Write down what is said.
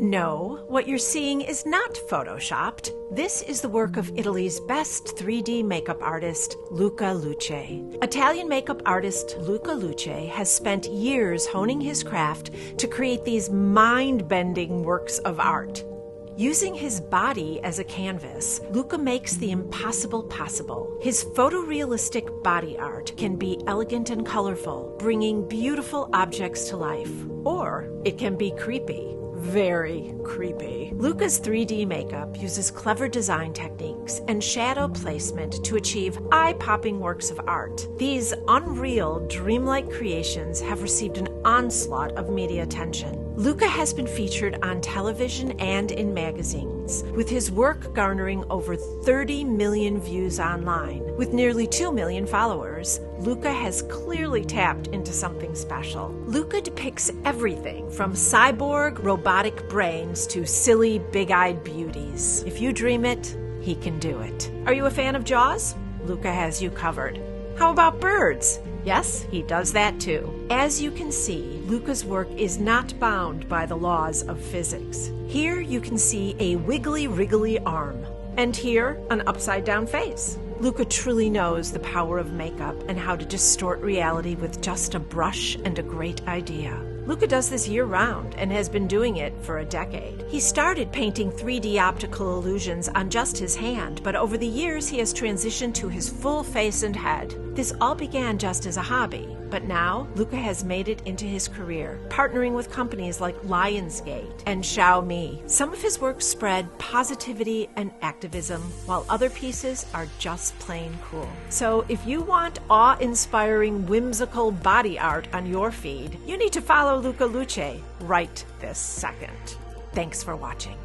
No, what you're seeing is not photoshopped. This is the work of Italy's best 3D makeup artist, Luca Luce. Italian makeup artist Luca Luce has spent years honing his craft to create these mind-bending works of art. Using his body as a canvas, Luca makes the impossible possible. His photorealistic body art can be elegant and colorful, bringing beautiful objects to life. Or it can be creepy. Very creepy. Luca's 3D makeup uses clever design techniques and shadow placement to achieve eye-popping works of art. These unreal, dreamlike creations have received an onslaught of media attention. Luca has been featured on television and in magazines, with his work garnering over 30 million views online. With nearly 2 million followers, Luca has clearly tapped into something special. Luca depicts everything from cyborg robotic brains to silly big-eyed beauties. If you dream it, he can do it. Are you a fan of Jaws? Luca has you covered. How about birds? Yes, he does that too. As you can see, Luca's work is not bound by the laws of physics. Here you can see a wiggly wriggly arm, and here an upside-down face. Luca truly knows the power of makeup and how to distort reality with just a brush and a great idea. Luca does this year-round and has been doing it for a decade. He started painting 3D optical illusions on just his hand, but over the years he has transitioned to his full face and head. This all began just as a hobby, but now Luca has made it into his career, partnering with companies like Lionsgate and Xiaomi. Some of his works spread positivity and activism, while other pieces are just plain cool. So if you want awe-inspiring, whimsical body art on your feed, you need to follow Luca Luce right this second. Thanks for watching.